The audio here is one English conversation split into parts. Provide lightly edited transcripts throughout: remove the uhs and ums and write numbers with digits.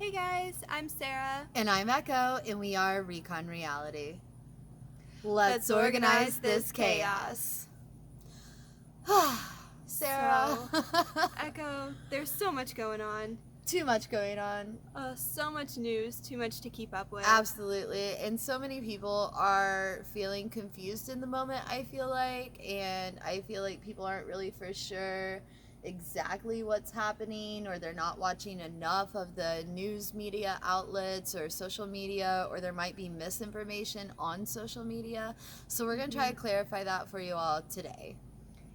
Hey guys, I'm Sarah. And I'm Echo, and we are Recon Reality. Let's organize this chaos. Sarah. Echo, there's so much going on. Too much going on. So much news, too much to keep up with. Absolutely. And so many people are feeling confused in the moment, I feel like. And I feel like people aren't really for sure exactly what's happening, or they're not watching enough of the news media outlets or social media, or there might be misinformation on social media. So we're going to try to clarify that for you all today.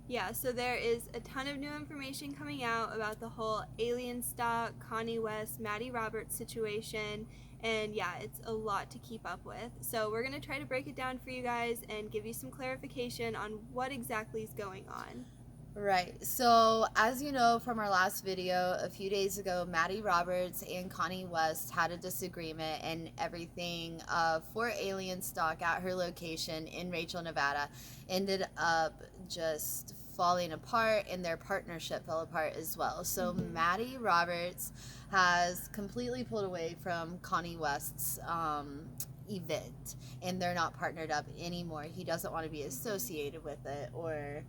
Yeah, so there is a ton of new information coming out about the whole Alienstock, Connie West, Matty Roberts situation, and yeah, it's a lot to keep up with. So we're going to try to break it down for you guys and give you some clarification on what exactly is going on. Right. So, as you know from our last video a few days ago, Matty Roberts and Connie West had a disagreement, and everything for Alienstock at her location in Rachel, Nevada ended up just falling apart, and their partnership fell apart as well. So, Matty Roberts has completely pulled away from Connie West's event, and they're not partnered up anymore. He doesn't want to be associated with it or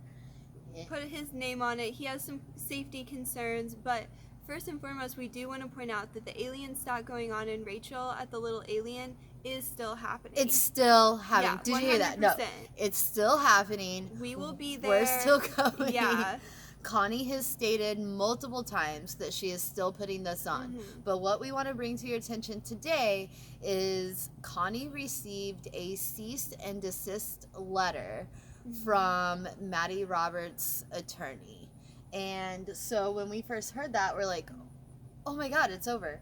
put his name on it. He has some safety concerns, but first and foremost, we do want to point out that the Alienstock going on in Rachel at the Little Alien is still happening. It's still happening. Yeah, Did you hear that? No, it's still happening. We will be there. We're still going. Yeah. Connie has stated multiple times that she is still putting this on. But what we want to bring to your attention today is Connie received a cease and desist letter from Matty Roberts' attorney. And so when we first heard that, we're like, oh my God, it's over.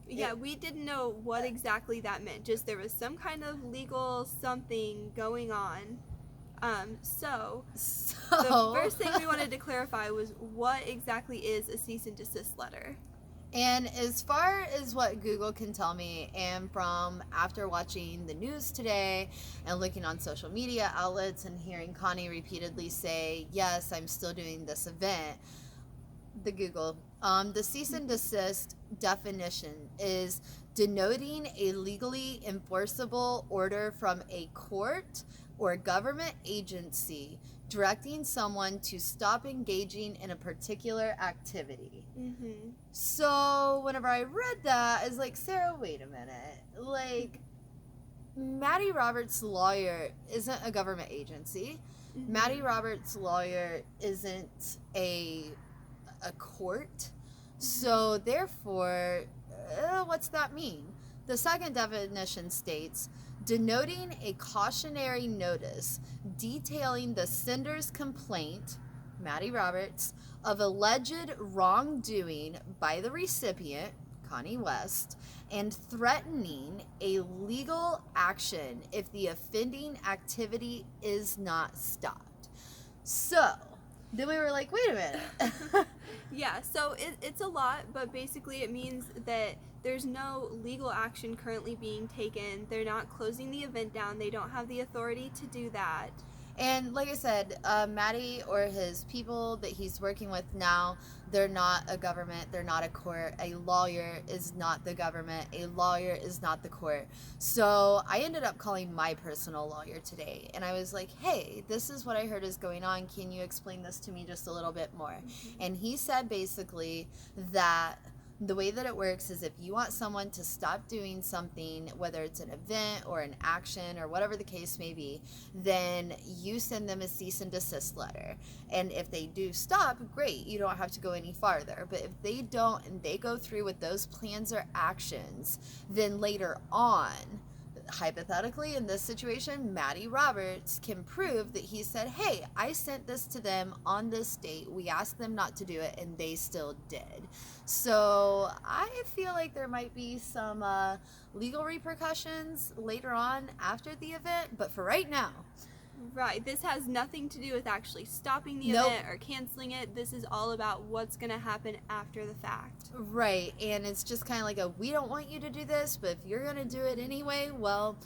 Yeah, we didn't know what exactly that meant. Just there was some kind of legal something going on. So the first thing we wanted to clarify was what exactly is a cease and desist letter. And as far as what Google can tell me, and from after watching the news today and looking on social media outlets and hearing Connie repeatedly say, yes, I'm still doing this event, the cease and desist definition is denoting a legally enforceable order from a court or government agency directing someone to stop engaging in a particular activity. So whenever I read that, I was like, Sarah, wait a minute. Like, Matty Roberts' lawyer isn't a government agency. Matty Roberts' lawyer isn't a court. So therefore, what's that mean? The second definition states, denoting a cautionary notice detailing the sender's complaint, Matty Roberts, of alleged wrongdoing by the recipient, Connie West, and threatening a legal action if the offending activity is not stopped. So then we were like, wait a minute. Yeah, so it's a lot, but basically it means that there's no legal action currently being taken. They're not closing the event down. They don't have the authority to do that. And like I said, Matty or his people that he's working with now, they're not a government. They're not a court. A lawyer is not the government. A lawyer is not the court. So I ended up calling my personal lawyer today. And I was like, hey, this is what I heard is going on. Can you explain this to me just a little bit more? And he said basically that the way that it works is if you want someone to stop doing something, whether it's an event or an action or whatever the case may be, then you send them a cease and desist letter. And if they do stop, great, you don't have to go any farther. But if they don't and they go through with those plans or actions, then later on, hypothetically in this situation, Matty Roberts can prove that he said, hey, I sent this to them on this date. We asked them not to do it, and they still did. So I feel like there might be some legal repercussions later on after the event, but for right now. Right, this has nothing to do with actually stopping the event or canceling it. This is all about what's going to happen after the fact. Right, and it's just kind of like we don't want you to do this, but if you're going to do it anyway, well,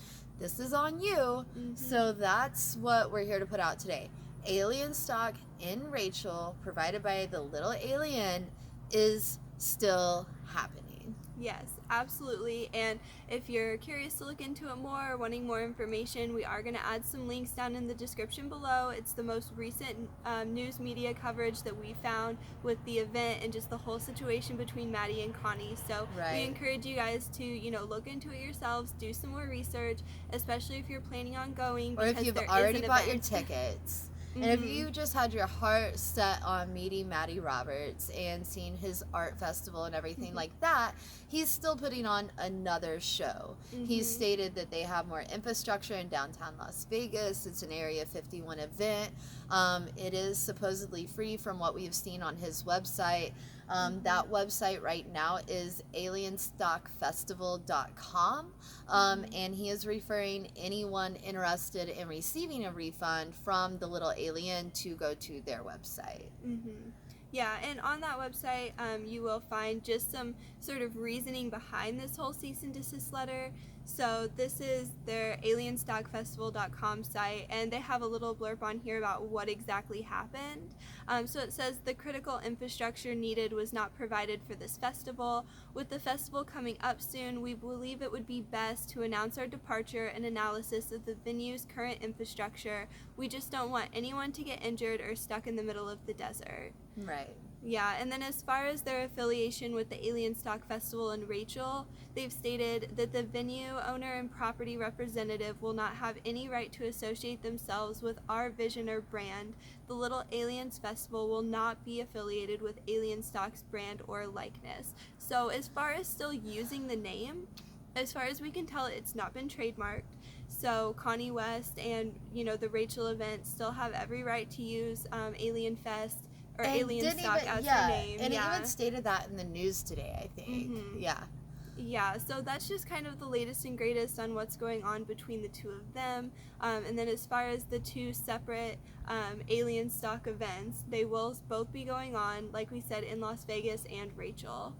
this is on you. So that's what we're here to put out today. Alienstock in Rachel, provided by the Little Alien, is still happening. Yes, absolutely. And if you're curious to look into it more or wanting more information, we are going to add some links down in the description below. It's the most recent news media coverage that we found with the event and just the whole situation between Matty and Connie. So we encourage you guys to, look into it yourselves, do some more research, especially if you're planning on going. Or if you've already bought your tickets. And if you just had your heart set on meeting Matty Roberts and seeing his art festival and everything like that, he's still putting on another show. He's stated that they have more infrastructure in downtown Las Vegas. It's an Area 51 event. It is supposedly free from what we've seen on his website. That website right now is alienstockfestival.com, and he is referring anyone interested in receiving a refund from the Little Alien to go to their website. Yeah, and on that website, you will find just some sort of reasoning behind this whole cease and desist letter. So this is their alienstockfestival.com site, and they have a little blurb on here about what exactly happened. So it says the critical infrastructure needed was not provided for this festival. With the festival coming up soon, we believe it would be best to announce our departure and analysis of the venue's current infrastructure. We just don't want anyone to get injured or stuck in the middle of the desert. Right. Yeah, and then as far as their affiliation with the Alienstock Festival in Rachel, they've stated that the venue owner and property representative will not have any right to associate themselves with our vision or brand. The Little Aliens Festival will not be affiliated with Alienstock's brand or likeness. So as far as still using the name, as far as we can tell, it's not been trademarked. So Connie West and, the Rachel event still have every right to use Alien Fest or Alienstock as their name. And it even stated that in the news today, I think. Yeah, so that's just kind of the latest and greatest on what's going on between the two of them. And then as far as the two separate Alienstock events, they will both be going on, like we said, in Las Vegas and Rachel.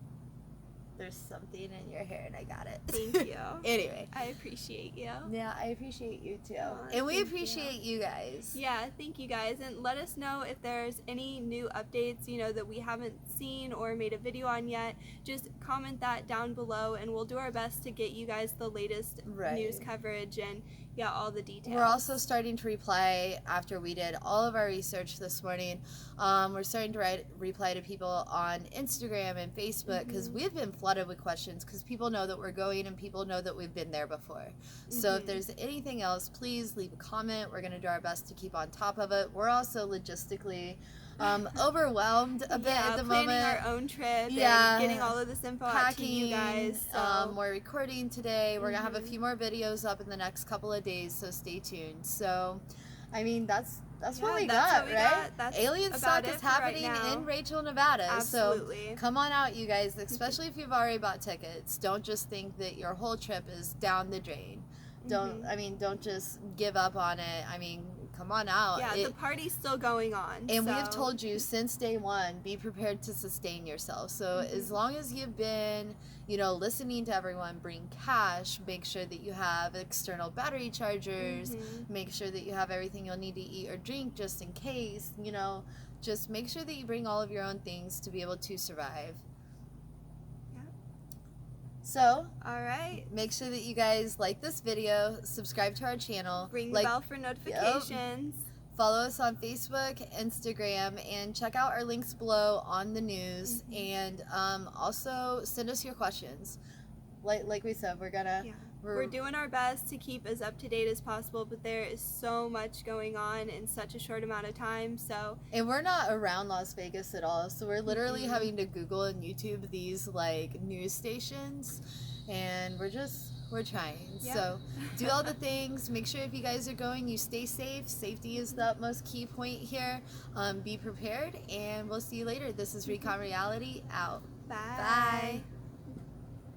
There's something in your hair and I got it. Thank you. Anyway. I appreciate you. Yeah, I appreciate you too. And we appreciate you guys. Yeah, thank you guys. And let us know if there's any new updates, that we haven't seen or made a video on yet. Just comment that down below and we'll do our best to get you guys the latest news coverage and all the details. We're also starting to reply after we did all of our research this morning. We're starting to reply to people on Instagram and Facebook because we've been flooded with questions because people know that we're going and people know that we've been there before. So if there's anything else, please leave a comment. We're going to do our best to keep on top of it. We're also logistically overwhelmed a bit at the moment. Planning our own trip and getting all of this info out to you guys. So. We're recording today. We're gonna have a few more videos up in the next couple of days, so stay tuned. So, I mean, that's what we got, right? Alienstock is happening in Rachel, Nevada. Absolutely. So come on out, you guys, especially if you've already bought tickets. Don't just think that your whole trip is down the drain. Don't just give up on it. I mean, come on out. Yeah, the party's still going on. And we have told you since day one, be prepared to sustain yourself. So as long as you've been, listening to everyone, bring cash, make sure that you have external battery chargers, make sure that you have everything you'll need to eat or drink just in case, just make sure that you bring all of your own things to be able to survive. So, all right. Make sure that you guys like this video, subscribe to our channel, ring the bell for notifications. Follow us on Facebook, Instagram, and check out our links below on the news. And also send us your questions. Like we said, we're doing our best to keep as up to date as possible, but there is so much going on in such a short amount of time. And we're not around Las Vegas at all, so we're literally having to Google and YouTube these news stations, and we're trying. So do all the things. Make sure if you guys are going, you stay safe. Safety is the utmost key point here. Be prepared, and we'll see you later. This is Recon Reality out. Bye.